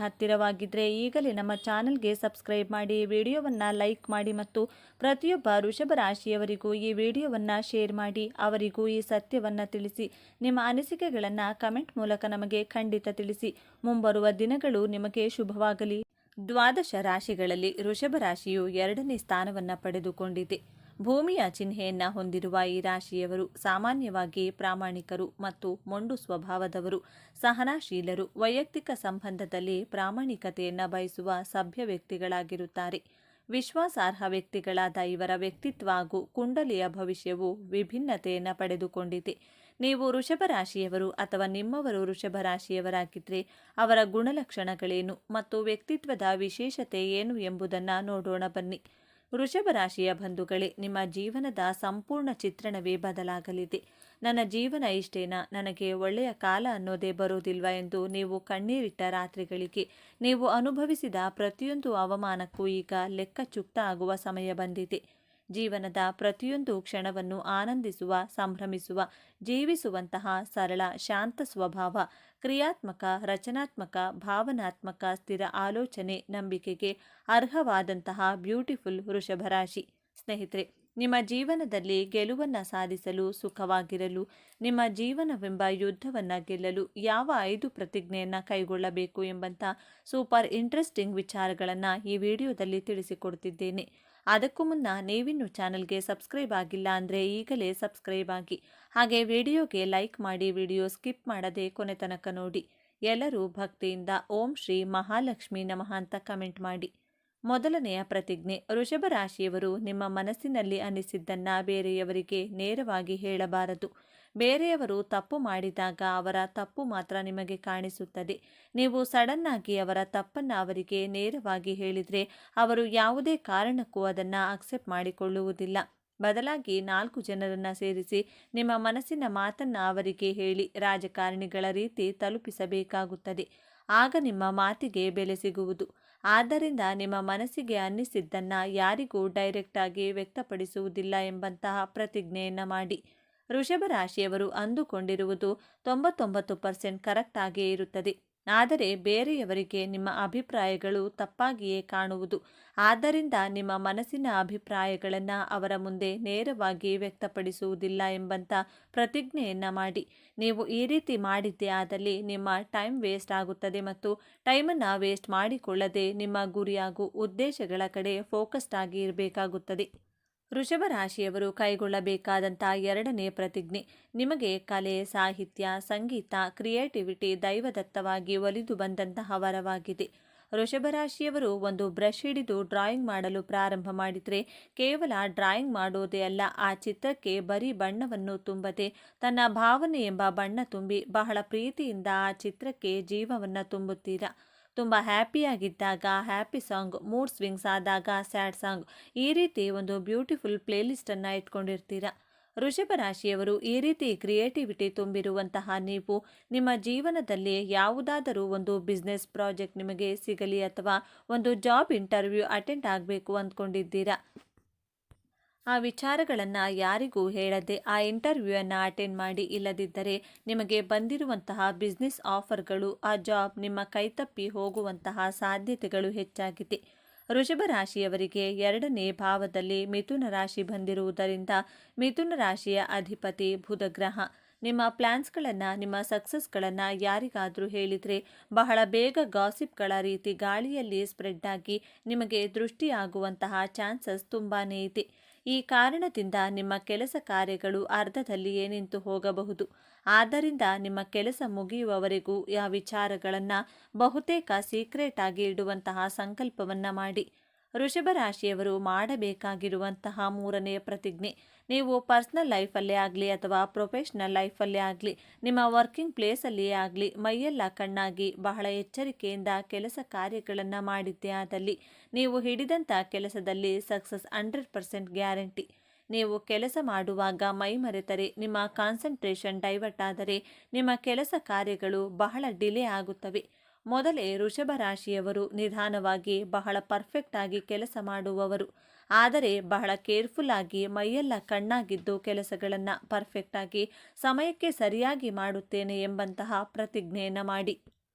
ಹತ್ತಿರವಾಗಿದ್ದರೆ ಈಗಲೇ ನಮ್ಮ ಚಾನಲ್ಗೆ ಸಬ್ಸ್ಕ್ರೈಬ್ ಮಾಡಿ, ವಿಡಿಯೋವನ್ನು ಲೈಕ್ ಮಾಡಿ ಮತ್ತು ಪ್ರತಿಯೊಬ್ಬ ವೃಷಭ ರಾಶಿಯವರಿಗೂ ಈ ವಿಡಿಯೋವನ್ನು ಶೇರ್ ಮಾಡಿ. ಅವರಿಗೂ ಈ ಸತ್ಯವನ್ನು ತಿಳಿಸಿ. ನಿಮ್ಮ ಅನಿಸಿಕೆಗಳನ್ನು ಕಮೆಂಟ್ ಮೂಲಕ ನಮಗೆ ಖಂಡಿತ ತಿಳಿಸಿ. ಮುಂಬರುವ ದಿನಗಳು ನಿಮಗೆ ಶುಭವಾಗಲಿ. ದ್ವಾದಶ ರಾಶಿಗಳಲ್ಲಿ ವೃಷಭ ರಾಶಿಯು 2ನೇ ಸ್ಥಾನವನ್ನು ಪಡೆದುಕೊಂಡಿದೆ. ಭೂಮಿಯ ಚಿಹ್ನೆಯನ್ನು ಹೊಂದಿರುವ ಈ ರಾಶಿಯವರು ಸಾಮಾನ್ಯವಾಗಿ ಪ್ರಾಮಾಣಿಕರು ಮತ್ತು ಮೊಂಡು ಸ್ವಭಾವದವರು. ಸಹನಾಶೀಲರು. ವೈಯಕ್ತಿಕ ಸಂಬಂಧದಲ್ಲಿ ಪ್ರಾಮಾಣಿಕತೆಯನ್ನು ಬಯಸುವ ಸಭ್ಯ ವ್ಯಕ್ತಿಗಳಾಗಿರುತ್ತಾರೆ. ವಿಶ್ವಾಸಾರ್ಹ ವ್ಯಕ್ತಿಗಳಾದ ಇವರ ವ್ಯಕ್ತಿತ್ವ ಹಾಗೂ ಕುಂಡಲಿಯ ಭವಿಷ್ಯವು ವಿಭಿನ್ನತೆಯನ್ನು ಪಡೆದುಕೊಂಡಿದೆ. ನೀವು ವೃಷಭ ರಾಶಿಯವರು ಅಥವಾ ನಿಮ್ಮವರು ವೃಷಭ ರಾಶಿಯವರಾಗಿದ್ದರೆ ಅವರ ಗುಣಲಕ್ಷಣಗಳೇನು ಮತ್ತು ವ್ಯಕ್ತಿತ್ವದ ವಿಶೇಷತೆ ಏನು ಎಂಬುದನ್ನು ನೋಡೋಣ ಬನ್ನಿ. ವೃಷಭ ರಾಶಿಯ ಬಂಧುಗಳೇ, ನಿಮ್ಮ ಜೀವನದ ಸಂಪೂರ್ಣ ಚಿತ್ರಣವೇ ಬದಲಾಗಲಿದೆ. ನನ್ನ ಜೀವನ ಇಷ್ಟೇನಾ, ನನಗೆ ಒಳ್ಳೆಯ ಕಾಲ ಅನ್ನೋದೇ ಬರೋದಿಲ್ವಾ ಎಂದು ನೀವು ಕಣ್ಣೀರಿಟ್ಟ ರಾತ್ರಿಗಳಿಗೆ, ನೀವು ಅನುಭವಿಸಿದ ಪ್ರತಿಯೊಂದು ಅವಮಾನಕ್ಕೂ ಈಗ ಲೆಕ್ಕ ಚುಕ್ತ ಆಗುವ ಸಮಯ ಬಂದಿದೆ. ಜೀವನದ ಪ್ರತಿಯೊಂದು ಕ್ಷಣವನ್ನು ಆನಂದಿಸುವ, ಸಂಭ್ರಮಿಸುವ, ಜೀವಿಸುವಂತಹ ಸರಳ, ಶಾಂತ ಸ್ವಭಾವ, ಕ್ರಿಯಾತ್ಮಕ, ರಚನಾತ್ಮಕ, ಭಾವನಾತ್ಮಕ, ಸ್ಥಿರ ಆಲೋಚನೆ, ನಂಬಿಕೆಗೆ ಅರ್ಹವಾದಂತಹ ಬ್ಯೂಟಿಫುಲ್ ವೃಷಭ ರಾಶಿ. ಸ್ನೇಹಿತರೆ, ನಿಮ್ಮ ಜೀವನದಲ್ಲಿ ಗೆಲುವನ್ನು ಸಾಧಿಸಲು, ಸುಖವಾಗಿರಲು, ನಿಮ್ಮ ಜೀವನವೆಂಬ ಯುದ್ಧವನ್ನು ಗೆಲ್ಲಲು ಯಾವ 5 ಪ್ರತಿಜ್ಞೆಯನ್ನು ಕೈಗೊಳ್ಳಬೇಕು ಎಂಬಂಥ ಸೂಪರ್ ಇಂಟ್ರೆಸ್ಟಿಂಗ್ ವಿಚಾರಗಳನ್ನು ಈ ವಿಡಿಯೋದಲ್ಲಿ ತಿಳಿಸಿಕೊಡ್ತಿದ್ದೇನೆ. ಅದಕ್ಕೂ ಮುನ್ನ ನೀವಿನ್ನೂ ಚಾನಲ್ಗೆ ಸಬ್ಸ್ಕ್ರೈಬ್ ಆಗಿಲ್ಲ ಅಂದರೆ ಈಗಲೇ ಸಬ್ಸ್ಕ್ರೈಬ್ ಆಗಿ, ಹಾಗೆ ವಿಡಿಯೋಗೆ ಲೈಕ್ ಮಾಡಿ, ವಿಡಿಯೋ ಸ್ಕಿಪ್ ಮಾಡದೆ ಕೊನೆ ತನಕ ನೋಡಿ. ಎಲ್ಲರೂ ಭಕ್ತಿಯಿಂದ ಓಂ ಶ್ರೀ ಮಹಾಲಕ್ಷ್ಮಿ ನಮಃ ಅಂತ ಕಮೆಂಟ್ ಮಾಡಿ. ಮೊದಲನೆಯ ಪ್ರತಿಜ್ಞೆ, ವೃಷಭ ರಾಶಿಯವರು ನಿಮ್ಮ ಮನಸ್ಸಿನಲ್ಲಿ ಅನಿಸಿದ್ದನ್ನು ಬೇರೆಯವರಿಗೆ ನೇರವಾಗಿ ಹೇಳಬಾರದು. ಬೇರೆಯವರು ತಪ್ಪು ಮಾಡಿದಾಗ ಅವರ ತಪ್ಪು ಮಾತ್ರ ನಿಮಗೆ ಕಾಣಿಸುತ್ತದೆ. ನೀವು ಸಡನ್ನಾಗಿ ಅವರ ತಪ್ಪನ್ನು ಅವರಿಗೆ ನೇರವಾಗಿ ಹೇಳಿದರೆ ಅವರು ಯಾವುದೇ ಕಾರಣಕ್ಕೂ ಅದನ್ನು ಅಕ್ಸೆಪ್ಟ್ ಮಾಡಿಕೊಳ್ಳುವುದಿಲ್ಲ. ಬದಲಾಗಿ 4 ಜನರನ್ನು ಸೇರಿಸಿ ನಿಮ್ಮ ಮನಸ್ಸಿನ ಮಾತನ್ನು ಅವರಿಗೆ ಹೇಳಿ ರಾಜಕಾರಣಿಗಳ ರೀತಿ ತಲುಪಿಸಬೇಕಾಗುತ್ತದೆ. ಆಗ ನಿಮ್ಮ ಮಾತಿಗೆ ಬೆಲೆ ಸಿಗುವುದು. ಆದ್ದರಿಂದ ನಿಮ್ಮ ಮನಸ್ಸಿಗೆ ಅನ್ನಿಸಿದ್ದನ್ನು ಯಾರಿಗೂ ಡೈರೆಕ್ಟಾಗಿ ವ್ಯಕ್ತಪಡಿಸುವುದಿಲ್ಲ ಎಂಬಂತಹ ಪ್ರತಿಜ್ಞೆಯನ್ನು ಮಾಡಿ. ವೃಷಭ ರಾಶಿಯವರು ಅಂದುಕೊಂಡಿರುವುದು 99% ಕರೆಕ್ಟ್ ಆಗಿಯೇ ಇರುತ್ತದೆ. ಆದರೆ ಬೇರೆಯವರಿಗೆ ನಿಮ್ಮ ಅಭಿಪ್ರಾಯಗಳು ತಪ್ಪಾಗಿಯೇ ಕಾಣುವುದು. ಆದ್ದರಿಂದ ನಿಮ್ಮ ಮನಸ್ಸಿನ ಅಭಿಪ್ರಾಯಗಳನ್ನು ಅವರ ಮುಂದೆ ನೇರವಾಗಿ ವ್ಯಕ್ತಪಡಿಸುವುದಿಲ್ಲ ಎಂಬಂಥ ಪ್ರತಿಜ್ಞೆಯನ್ನು ಮಾಡಿ. ನೀವು ಈ ರೀತಿ ಮಾಡಿದ್ದೇ ಆದಲ್ಲಿ ನಿಮ್ಮ ಟೈಮ್ ವೇಸ್ಟ್ ಆಗುತ್ತದೆ ಮತ್ತು ಟೈಮನ್ನು ವೇಸ್ಟ್ ಮಾಡಿಕೊಳ್ಳದೆ ನಿಮ್ಮ ಗುರಿ ಹಾಗೂ ಉದ್ದೇಶಗಳ ಕಡೆ ಫೋಕಸ್ಡ್ ಆಗಿ ಇರಬೇಕಾಗುತ್ತದೆ. ವೃಷಭ ರಾಶಿಯವರು ಕೈಗೊಳ್ಳಬೇಕಾದಂಥ 2ನೇ ಪ್ರತಿಜ್ಞೆ, ನಿಮಗೆ ಕಲೆ, ಸಾಹಿತ್ಯ, ಸಂಗೀತ, ಕ್ರಿಯೇಟಿವಿಟಿ ದೈವದತ್ತವಾಗಿ ಒಲಿದು ಬಂದಂತಹ ವರವಾಗಿದೆ. ವೃಷಭ ರಾಶಿಯವರು ಒಂದು ಬ್ರಷ್ ಹಿಡಿದು ಡ್ರಾಯಿಂಗ್ ಮಾಡಲು ಪ್ರಾರಂಭ ಮಾಡಿದರೆ ಕೇವಲ ಡ್ರಾಯಿಂಗ್ ಮಾಡೋದೇ ಅಲ್ಲ, ಆ ಚಿತ್ರಕ್ಕೆ ಬರೀ ಬಣ್ಣವನ್ನು ತುಂಬದೆ ತನ್ನ ಭಾವನೆ ಎಂಬ ಬಣ್ಣ ತುಂಬಿ ಬಹಳ ಪ್ರೀತಿಯಿಂದ ಆ ಚಿತ್ರಕ್ಕೆ ಜೀವವನ್ನು ತುಂಬುತ್ತೀರಾ. ತುಂಬ ಹ್ಯಾಪಿಯಾಗಿದ್ದಾಗ ಹ್ಯಾಪಿ ಸಾಂಗ್, ಮೂಡ್ ಸ್ವಿಂಗ್ಸ್ ಆದಾಗ ಸ್ಯಾಡ್ ಸಾಂಗ್, ಈ ರೀತಿ ಒಂದು ಬ್ಯೂಟಿಫುಲ್ ಪ್ಲೇಲಿಸ್ಟನ್ನು ಇಟ್ಕೊಂಡಿರ್ತೀರ. ವೃಷಭ ರಾಶಿಯವರು ಈ ರೀತಿ ಕ್ರಿಯೇಟಿವಿಟಿ ತುಂಬಿರುವಂತಹ ನೀವು ನಿಮ್ಮ ಜೀವನದಲ್ಲಿ ಯಾವುದಾದರೂ ಒಂದು ಬಿಸ್ನೆಸ್ ಪ್ರಾಜೆಕ್ಟ್ ನಿಮಗೆ ಸಿಗಲಿ ಅಥವಾ ಒಂದು ಜಾಬ್ ಇಂಟರ್ವ್ಯೂ ಅಟೆಂಡ್ ಆಗಬೇಕು ಅಂದ್ಕೊಂಡಿದ್ದೀರಾ. ಆ ವಿಚಾರಗಳನ್ನು ಯಾರಿಗೂ ಹೇಳದೆ ಆ ಇಂಟರ್ವ್ಯೂವನ್ನು ಅಟೆಂಡ್ ಮಾಡಿ. ಇಲ್ಲದಿದ್ದರೆ ನಿಮಗೆ ಬಂದಿರುವಂತಹ ಬಿಸ್ನೆಸ್ ಆಫರ್ಗಳು, ಆ ಜಾಬ್ ನಿಮ್ಮ ಕೈತಪ್ಪಿ ಹೋಗುವಂತಹ ಸಾಧ್ಯತೆಗಳು ಹೆಚ್ಚಾಗಿದೆ. ವೃಷಭ ರಾಶಿಯವರಿಗೆ 2ನೇ ಭಾವದಲ್ಲಿ ಮಿಥುನ ರಾಶಿ ಬಂದಿರುವುದರಿಂದ ಮಿಥುನ ರಾಶಿಯ ಅಧಿಪತಿ ಬುಧ ಗ್ರಹ. ನಿಮ್ಮ ಪ್ಲ್ಯಾನ್ಸ್ಗಳನ್ನು, ನಿಮ್ಮ ಸಕ್ಸಸ್ಗಳನ್ನು ಯಾರಿಗಾದರೂ ಹೇಳಿದರೆ ಬಹಳ ಬೇಗ ಗಾಸಿಪ್ಗಳ ರೀತಿ ಗಾಳಿಯಲ್ಲಿ ಸ್ಪ್ರೆಡ್ ಆಗಿ ನಿಮಗೆ ದೃಷ್ಟಿಯಾಗುವಂತಹ ಚಾನ್ಸಸ್ ತುಂಬಾ ಇದೆ. ಈ ಕಾರಣದಿಂದ ನಿಮ್ಮ ಕೆಲಸ ಕಾರ್ಯಗಳು ಅರ್ಧದಲ್ಲಿಯೇ ನಿಂತು ಹೋಗಬಹುದು. ಆದ್ದರಿಂದ ನಿಮ್ಮ ಕೆಲಸ ಮುಗಿಯುವವರೆಗೂ ಆ ವಿಚಾರಗಳನ್ನು ಬಹುತೇಕ ಸೀಕ್ರೆಟ್ ಆಗಿ ಇಡುವಂತಹ ಸಂಕಲ್ಪವನ್ನು ಮಾಡಿ. ವೃಷಭ ರಾಶಿಯವರು ಮಾಡಬೇಕಾಗಿರುವಂತಹ 3ನೇ ಪ್ರತಿಜ್ಞೆ, ನೀವು ಪರ್ಸ್ನಲ್ ಲೈಫಲ್ಲೇ ಆಗಲಿ ಅಥವಾ ಪ್ರೊಫೆಷ್ನಲ್ ಲೈಫಲ್ಲೇ ಆಗಲಿ, ನಿಮ್ಮ ವರ್ಕಿಂಗ್ ಪ್ಲೇಸಲ್ಲಿಯೇ ಆಗಲಿ ಮೈಯೆಲ್ಲ ಕಣ್ಣಾಗಿ ಬಹಳ ಎಚ್ಚರಿಕೆಯಿಂದ ಕೆಲಸ ಕಾರ್ಯಗಳನ್ನು ಮಾಡಿದ್ದೇ ಆದಲ್ಲಿ ನೀವು ಹಿಡಿದಂಥ ಕೆಲಸದಲ್ಲಿ ಸಕ್ಸಸ್ 100% ಗ್ಯಾರಂಟಿ. ನೀವು ಕೆಲಸ ಮಾಡುವಾಗ ಮೈ ಮರೆತರೆ, ನಿಮ್ಮ ಕಾನ್ಸಂಟ್ರೇಷನ್ ಡೈವರ್ಟ್ ಆದರೆ ನಿಮ್ಮ ಕೆಲಸ ಕಾರ್ಯಗಳು ಬಹಳ ಡಿಲೇ ಆಗುತ್ತವೆ. ಮೊದಲೇ ವೃಷಭ ರಾಶಿಯವರು ನಿಧಾನವಾಗಿ ಬಹಳ ಪರ್ಫೆಕ್ಟ್ ಆಗಿ ಕೆಲಸ ಮಾಡುವವರು. ಆದರೆ ಬಹಳ ಕೇರ್ಫುಲ್ ಆಗಿ ಮೈಯೆಲ್ಲ ಕಣ್ಣಾಗಿದ್ದು ಕೆಲಸಗಳನ್ನು ಪರ್ಫೆಕ್ಟ್ ಆಗಿ ಸಮಯಕ್ಕೆ ಸರಿಯಾಗಿ ಮಾಡುತ್ತೇನೆ ಎಂಬಂತಹ ಪ್ರತಿಜ್ಞೆಯನ್ನು ಮಾಡಿ.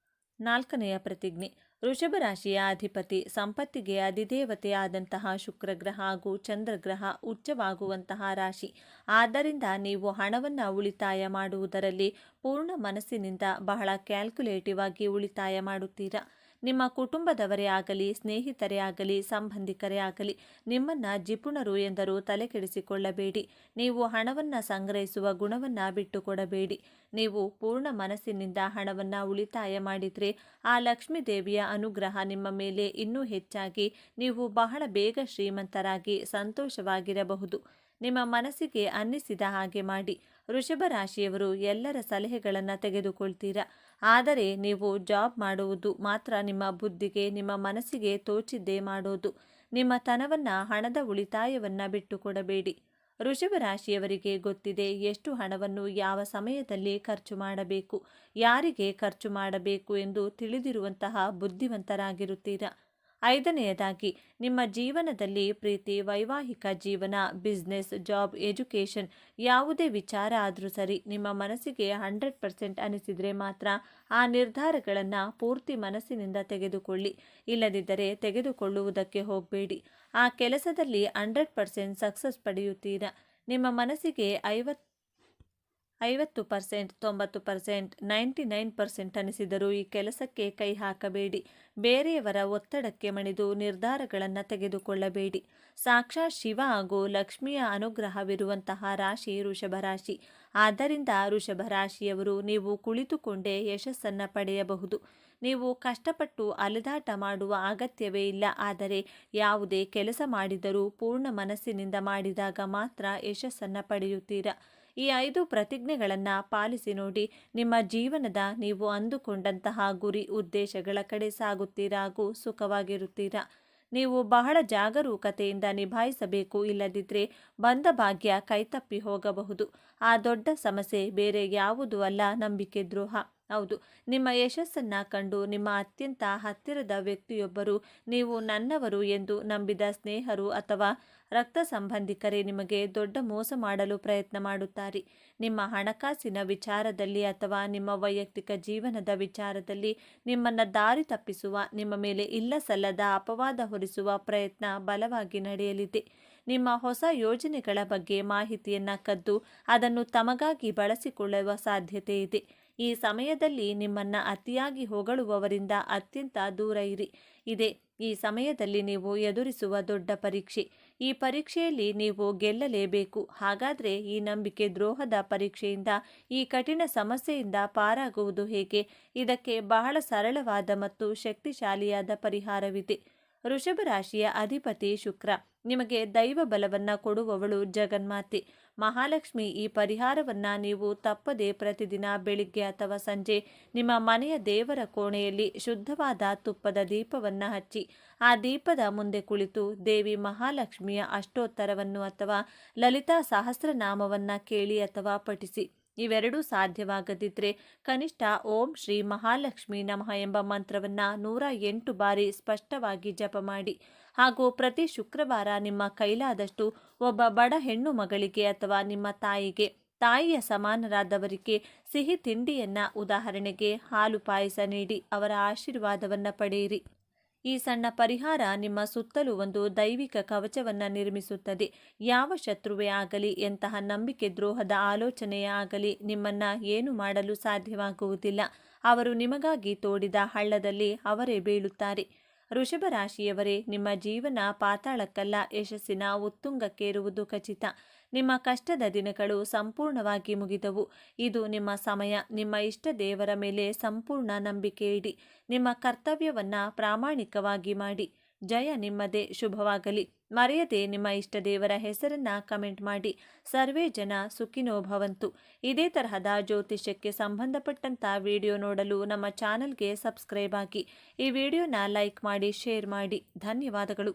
4ನೆಯ ಪ್ರತಿಜ್ಞೆ, ವೃಷಭ ರಾಶಿಯ ಅಧಿಪತಿ ಸಂಪತ್ತಿಗೆ ಅಧಿದೇವತೆ ಆದಂತಹ ಶುಕ್ರಗ್ರಹ ಹಾಗೂ ಚಂದ್ರಗ್ರಹ ಉಚ್ಚವಾಗುವಂತಹ ರಾಶಿ. ಆದ್ದರಿಂದ ನೀವು ಹಣವನ್ನು ಉಳಿತಾಯ ಮಾಡುವುದರಲ್ಲಿ ಪೂರ್ಣ ಮನಸ್ಸಿನಿಂದ ಬಹಳ ಕ್ಯಾಲ್ಕುಲೇಟಿವ್ ಆಗಿ ಉಳಿತಾಯ ಮಾಡುತ್ತೀರಾ. ನಿಮ್ಮ ಕುಟುಂಬದವರೇ ಆಗಲಿ, ಸ್ನೇಹಿತರೇ ಆಗಲಿ, ಸಂಬಂಧಿಕರೇ ಆಗಲಿ ನಿಮ್ಮನ್ನು ಜಿಪುಣರು ಎಂದರೂ ತಲೆಕೆಡಿಸಿಕೊಳ್ಳಬೇಡಿ. ನೀವು ಹಣವನ್ನು ಸಂಗ್ರಹಿಸುವ ಗುಣವನ್ನು ಬಿಟ್ಟುಕೊಡಬೇಡಿ. ನೀವು ಪೂರ್ಣ ಮನಸ್ಸಿನಿಂದ ಹಣವನ್ನು ಉಳಿತಾಯ ಮಾಡಿದರೆ ಆ ಲಕ್ಷ್ಮೀ ದೇವಿಯ ಅನುಗ್ರಹ ನಿಮ್ಮ ಮೇಲೆ ಇನ್ನೂ ಹೆಚ್ಚಾಗಿ ನೀವು ಬಹಳ ಬೇಗ ಶ್ರೀಮಂತರಾಗಿ ಸಂತೋಷವಾಗಿರಬಹುದು. ನಿಮ್ಮ ಮನಸ್ಸಿಗೆ ಅನ್ನಿಸಿದ ಹಾಗೆ ಮಾಡಿ. ವೃಷಭ ರಾಶಿಯವರು ಎಲ್ಲರ ಸಲಹೆಗಳನ್ನು ತೆಗೆದುಕೊಳ್ತೀರಾ. ಆದರೆ ನೀವು ಜಾಬ್ ಮಾಡುವುದು ಮಾತ್ರ ನಿಮ್ಮ ಬುದ್ಧಿಗೆ, ನಿಮ್ಮ ಮನಸ್ಸಿಗೆ ತೋಚಿದ್ದೇ ಮಾಡೋದು. ನಿಮ್ಮ ತನವನ್ನು, ಹಣದ ಉಳಿತಾಯವನ್ನು ಬಿಟ್ಟುಕೊಡಬೇಡಿ. ವೃಷಭ ರಾಶಿಯವರಿಗೆ ಗೊತ್ತಿದೆ ಎಷ್ಟು ಹಣವನ್ನು ಯಾವ ಸಮಯದಲ್ಲಿ ಖರ್ಚು ಮಾಡಬೇಕು, ಯಾರಿಗೆ ಖರ್ಚು ಮಾಡಬೇಕು ಎಂದು ತಿಳಿದಿರುವಂತಹ ಬುದ್ಧಿವಂತರಾಗಿರುತ್ತೀರಾ. 5ನೆಯದಾಗಿ, ನಿಮ್ಮ ಜೀವನದಲ್ಲಿ ಪ್ರೀತಿ, ವೈವಾಹಿಕ ಜೀವನ, ಬಿಸ್ನೆಸ್, ಜಾಬ್, ಎಜುಕೇಷನ್ ಯಾವುದೇ ವಿಚಾರ ಆದರೂ ಸರಿ, ನಿಮ್ಮ ಮನಸ್ಸಿಗೆ 100% ಅನಿಸಿದರೆ ಮಾತ್ರ ಆ ನಿರ್ಧಾರಗಳನ್ನು ಪೂರ್ತಿ ಮನಸ್ಸಿನಿಂದ ತೆಗೆದುಕೊಳ್ಳಿ. ಇಲ್ಲದಿದ್ದರೆ ತೆಗೆದುಕೊಳ್ಳುವುದಕ್ಕೆ ಹೋಗಬೇಡಿ. ಆ ಕೆಲಸದಲ್ಲಿ 100% ಸಕ್ಸಸ್ ಪಡೆಯುತ್ತೀರಾ. ನಿಮ್ಮ ಮನಸ್ಸಿಗೆ 50%, 90%, 99% ಅನಿಸಿದರೂ ಈ ಕೆಲಸಕ್ಕೆ ಕೈ ಹಾಕಬೇಡಿ. ಬೇರೆಯವರ ಒತ್ತಡಕ್ಕೆ ಮಣಿದು ನಿರ್ಧಾರಗಳನ್ನು ತೆಗೆದುಕೊಳ್ಳಬೇಡಿ. ಸಾಕ್ಷಾತ್ ಶಿವ ಹಾಗೂ ಲಕ್ಷ್ಮಿಯ ಅನುಗ್ರಹವಿರುವಂತಹ ರಾಶಿ ವೃಷಭ ರಾಶಿ. ಆದ್ದರಿಂದ ವೃಷಭ ರಾಶಿಯವರು ನೀವು ಕುಳಿತುಕೊಂಡೇ ಯಶಸ್ಸನ್ನು ಪಡೆಯಬಹುದು. ನೀವು ಕಷ್ಟಪಟ್ಟು ಅಲೆದಾಟ ಮಾಡುವ ಅಗತ್ಯವೇ ಇಲ್ಲ. ಆದರೆ ಯಾವುದೇ ಕೆಲಸ ಮಾಡಿದರೂ ಪೂರ್ಣ ಮನಸ್ಸಿನಿಂದ ಮಾಡಿದಾಗ ಮಾತ್ರ ಯಶಸ್ಸನ್ನು ಪಡೆಯುತ್ತೀರಾ. ಈ 5 ಪ್ರತಿಜ್ಞೆಗಳನ್ನು ಪಾಲಿಸಿ ನೋಡಿ. ನಿಮ್ಮ ಜೀವನದ ನೀವು ಅಂದುಕೊಂಡಂತಹ ಗುರಿ ಉದ್ದೇಶಗಳ ಕಡೆ ಸಾಗುತ್ತೀರಾ ಹಾಗೂ ಸುಖವಾಗಿರುತ್ತೀರಾ. ನೀವು ಬಹಳ ಜಾಗರೂಕತೆಯಿಂದ ನಿಭಾಯಿಸಬೇಕು. ಇಲ್ಲದಿದ್ದರೆ ಬಂದ ಭಾಗ್ಯ ಕೈತಪ್ಪಿ ಹೋಗಬಹುದು. ಆ ದೊಡ್ಡ ಸಮಸ್ಯೆ ಬೇರೆ ಯಾವುದೂ ಅಲ್ಲ, ನಂಬಿಕೆ ದ್ರೋಹ. ಹೌದು, ನಿಮ್ಮ ಯಶಸ್ಸನ್ನು ಕಂಡು ನಿಮ್ಮ ಅತ್ಯಂತ ಹತ್ತಿರದ ವ್ಯಕ್ತಿಯೊಬ್ಬರು, ನೀವು ನನ್ನವರು ಎಂದು ನಂಬಿದ ಸ್ನೇಹರು ಅಥವಾ ರಕ್ತ ಸಂಬಂಧಿಕರೇ ನಿಮಗೆ ದೊಡ್ಡ ಮೋಸ ಮಾಡಲು ಪ್ರಯತ್ನ ಮಾಡುತ್ತಾರೆ. ನಿಮ್ಮ ಹಣಕಾಸಿನ ವಿಚಾರದಲ್ಲಿ ಅಥವಾ ನಿಮ್ಮ ವೈಯಕ್ತಿಕ ಜೀವನದ ವಿಚಾರದಲ್ಲಿ ನಿಮ್ಮನ್ನು ದಾರಿ ತಪ್ಪಿಸುವ, ನಿಮ್ಮ ಮೇಲೆ ಇಲ್ಲಸಲ್ಲದ ಅಪವಾದ ಹೊರಿಸುವ ಪ್ರಯತ್ನ ಬಲವಾಗಿ ನಡೆಯಲಿದೆ. ನಿಮ್ಮ ಹೊಸ ಯೋಜನೆಗಳ ಬಗ್ಗೆ ಮಾಹಿತಿಯನ್ನು ಕದ್ದು ಅದನ್ನು ತಮಗಾಗಿ ಬಳಸಿಕೊಳ್ಳುವ ಸಾಧ್ಯತೆ ಇದೆ. ಈ ಸಮಯದಲ್ಲಿ ನಿಮ್ಮನ್ನು ಅತಿಯಾಗಿ ಹೊಗಳುವವರಿಂದ ಅತ್ಯಂತ ದೂರ ಇರಿ. ಈ ಸಮಯದಲ್ಲಿ ನೀವು ಎದುರಿಸುವ ದೊಡ್ಡ ಪರೀಕ್ಷೆ. ಈ ಪರೀಕ್ಷೆಯಲ್ಲಿ ನೀವು ಗೆಲ್ಲಲೇಬೇಕು. ಹಾಗಾದರೆ ಈ ನಂಬಿಕೆ ದ್ರೋಹದ ಪರೀಕ್ಷೆಯಿಂದ, ಈ ಕಠಿಣ ಸಮಸ್ಯೆಯಿಂದ ಪಾರಾಗುವುದು ಹೇಗೆ? ಇದಕ್ಕೆ ಬಹಳ ಸರಳವಾದ ಮತ್ತು ಶಕ್ತಿಶಾಲಿಯಾದ ಪರಿಹಾರವಿದೆ. ವೃಷಭ ರಾಶಿಯ ಅಧಿಪತಿ ಶುಕ್ರ. ನಿಮಗೆ ದೈವ ಬಲವನ್ನು ಕೊಡುವವಳು ಜಗನ್ಮಾತೆ ಮಹಾಲಕ್ಷ್ಮಿ. ಈ ಪರಿಹಾರವನ್ನು ನೀವು ತಪ್ಪದೆ ಪ್ರತಿದಿನ ಬೆಳಿಗ್ಗೆ ಅಥವಾ ಸಂಜೆ ನಿಮ್ಮ ಮನೆಯ ದೇವರ ಕೋಣೆಯಲ್ಲಿ ಶುದ್ಧವಾದ ತುಪ್ಪದ ದೀಪವನ್ನು ಹಚ್ಚಿ ಆ ದೀಪದ ಮುಂದೆ ಕುಳಿತು ದೇವಿ ಮಹಾಲಕ್ಷ್ಮಿಯ ಅಷ್ಟೋತ್ತರವನ್ನು ಅಥವಾ ಲಲಿತಾ ಸಹಸ್ರನಾಮವನ್ನು ಕೇಳಿ ಅಥವಾ ಪಠಿಸಿ. ಇವೆರಡೂ ಸಾಧ್ಯವಾಗದಿದ್ದರೆ ಕನಿಷ್ಠ ಓಂ ಶ್ರೀ ಮಹಾಲಕ್ಷ್ಮಿ ನಮಃ ಎಂಬ ಮಂತ್ರವನ್ನು 108 ಬಾರಿ ಸ್ಪಷ್ಟವಾಗಿ ಜಪ ಮಾಡಿ. ಹಾಗೂ ಪ್ರತಿ ಶುಕ್ರವಾರ ನಿಮ್ಮ ಕೈಲಾದಷ್ಟು ಒಬ್ಬ ಬಡ ಹೆಣ್ಣು ಮಗಳಿಗೆ ಅಥವಾ ನಿಮ್ಮ ತಾಯಿಯ ಸಮಾನರಾದವರಿಗೆ ಸಿಹಿ ತಿಂಡಿಯನ್ನು, ಉದಾಹರಣೆಗೆ ಹಾಲು ಪಾಯಸ ನೀಡಿ ಅವರ ಆಶೀರ್ವಾದವನ್ನು ಪಡೆಯಿರಿ. ಈ ಸಣ್ಣ ಪರಿಹಾರ ನಿಮ್ಮ ಸುತ್ತಲೂ ಒಂದು ದೈವಿಕ ಕವಚವನ್ನು ನಿರ್ಮಿಸುತ್ತದೆ. ಯಾವ ಶತ್ರುವೇ ಆಗಲಿ, ಎಂತಹ ನಂಬಿಕೆ ದ್ರೋಹದ ಆಲೋಚನೆಯೇ ಆಗಲಿ ನಿಮ್ಮನ್ನು ಏನು ಮಾಡಲು ಸಾಧ್ಯವಾಗುವುದಿಲ್ಲ. ಅವರು ನಿಮಗಾಗಿ ತೋಡಿದ ಹಳ್ಳದಲ್ಲಿ ಅವರೇ ಬೀಳುತ್ತಾರೆ. ವೃಷಭ ರಾಶಿಯವರೇ, ನಿಮ್ಮ ಜೀವನ ಪಾತಾಳಕ್ಕಲ್ಲ, ಯಶಸ್ಸಿನ ಉತ್ತುಂಗಕ್ಕೇರುವುದು ಖಚಿತ. ನಿಮ್ಮ ಕಷ್ಟದ ದಿನಗಳು ಸಂಪೂರ್ಣವಾಗಿ ಮುಗಿದವು. ಇದು ನಿಮ್ಮ ಸಮಯ. ನಿಮ್ಮ ಇಷ್ಟ ದೇವರ ಮೇಲೆ ಸಂಪೂರ್ಣ ನಂಬಿಕೆ ಇಡಿ. ನಿಮ್ಮ ಕರ್ತವ್ಯವನ್ನು ಪ್ರಾಮಾಣಿಕವಾಗಿ ಮಾಡಿ. ಜಯ ನಿಮ್ಮದೇ. ಶುಭವಾಗಲಿ. ಮರೆಯದೆ ನಿಮ್ಮ ಇಷ್ಟ ದೇವರ ಹೆಸರನ್ನು ಕಮೆಂಟ್ ಮಾಡಿ. ಸರ್ವೇ ಜನ ಸುಖಿನೋ ಭವಂತು. ಇದೇ ತರಹದ ಜ್ಯೋತಿಷ್ಯಕ್ಕೆ ಸಂಬಂಧಪಟ್ಟಂಥ ವಿಡಿಯೋ ನೋಡಲು ನಮ್ಮ ಚಾನಲ್ಗೆ ಸಬ್ಸ್ಕ್ರೈಬ್ ಆಗಿ. ಈ ವಿಡಿಯೋನ ಲೈಕ್ ಮಾಡಿ, ಶೇರ್ ಮಾಡಿ. ಧನ್ಯವಾದಗಳು.